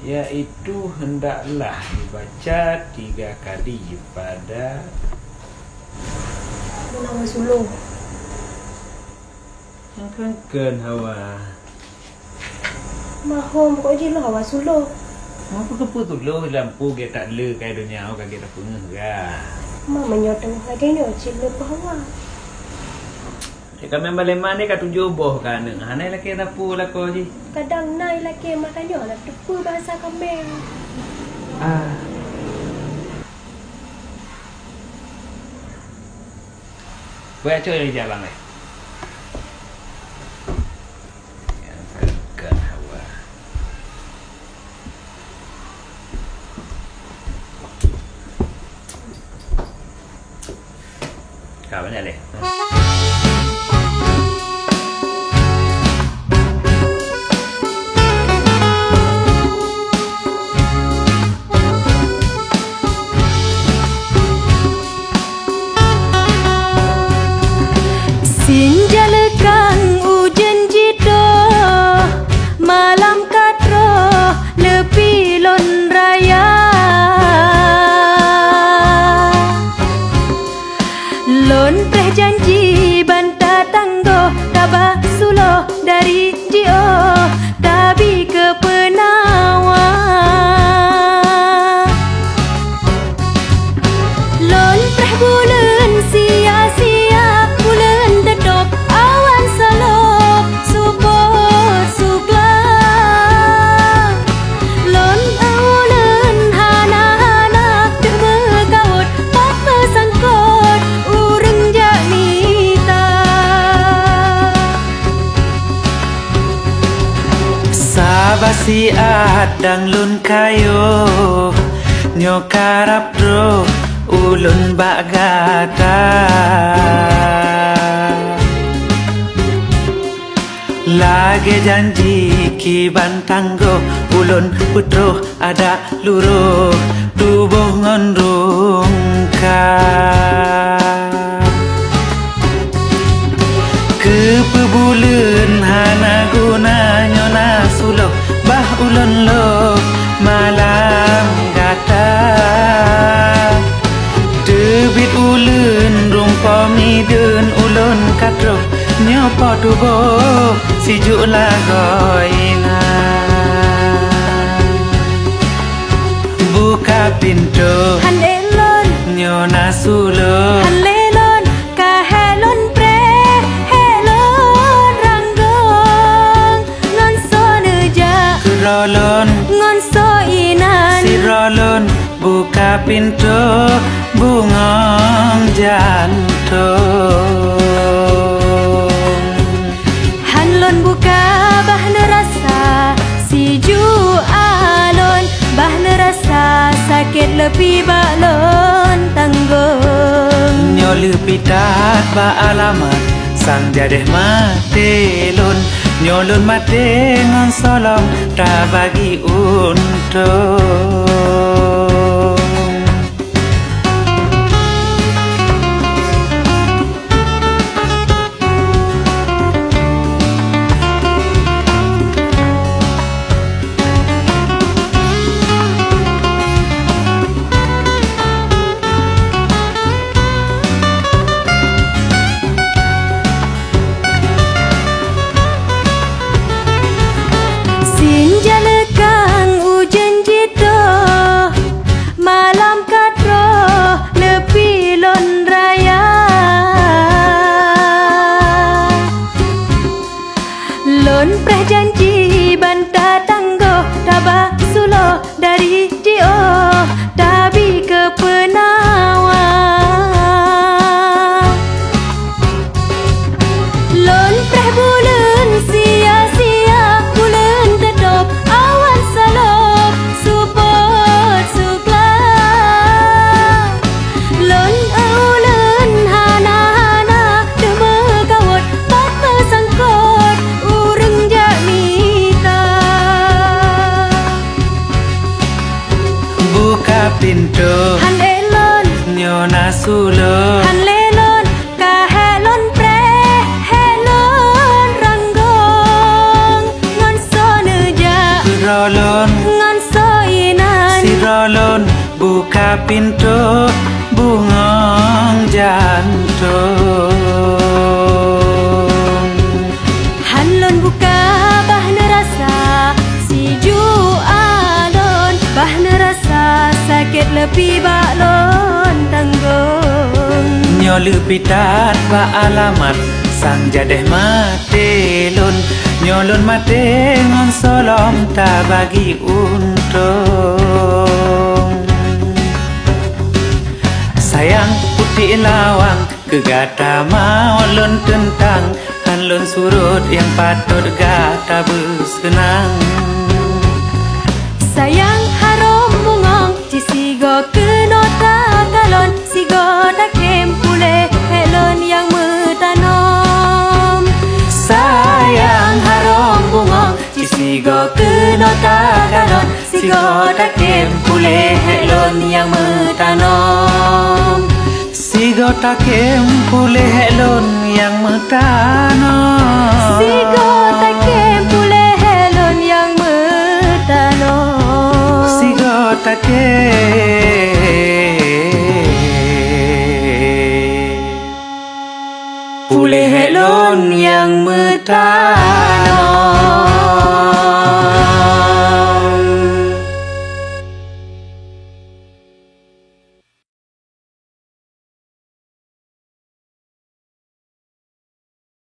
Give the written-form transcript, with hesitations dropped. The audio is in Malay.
yaitu hendaklah dibaca 3 kali pada Hawa suluh. yang kengken hawa. Mahom kok je lah hawa suluh. Apa kepu tu lo lampu ke tak le kai dunia au kage tak pun ga. Mama nyotong lagi nyo cile hawa. Kami balik mana kat tujuh boh kan? Hanai laki tapu lako ji. Kadang nai lagi matanya nak tepu bahasa kambing. Buat cuy lagi jalan ni. Yang kengkan hawa. Kau mana le? Sinjalakan ujen jito malam katro lepi lon raya lon preh janji banta tanggo tabah sulo dari jio tabi ke penawa lon preh bulan sia-sia bulan dedok awan salop support sukla lon aulan hana-hana demekawut pat mesangkot urang janita Sabasi adang lun kayo nyokarap dro ulun bagata lage janji ki bantanggo ulun putro ada luro tubuh ngondung ka kepebulen hana guna nyona sulo bah ulun lo malam gata debit ulun rumpami den ulun katro nyopo tubo sijuk lagoina buka pintu handelon nyona sulo hanlelon kahelon pre helon ranggong ngon so neja rolon ngon so inan sirolon buka pintu bungong jantung hanlon buka bah nerasa siju alon bah nerasa sakit lebih balon tanggung nyolu pitat ba alamat sang jadeh matelun nyolun mate ngon solong tak bagi untung Sinjalakan ujen jito malam katro lepi lon raya lon preh janji banta tanggo tabah sulo dari dio tabi ke penawa lon preh bulan sia-sia bulan dedok awan salop support sukla lon aulan hana-hana demekawut pat mesangkot urang janita pintu bungong jantung. Hanlon buka bah nerasa si ju alon, bah nerasa sakit lebih baklon tanggung. Nyolu pitat ba alamat sang jadeh mate lun, nyolun mate ngon solom ta bagi untung. Sayang putih lawang kegata mau lun tentang, hanlun surut yang patut gata bersenang. Sayang harom bungong cisigo kenota kalon, sigo takem pule helon yang metanom. Sayang harom bungong cisigo kenota kalon, sigo takem pule helon yang metanom. Sigo takem pule helon yang metanom. Sigo takem pule helon yang metanom. Sigo takem pule helon yang metanom.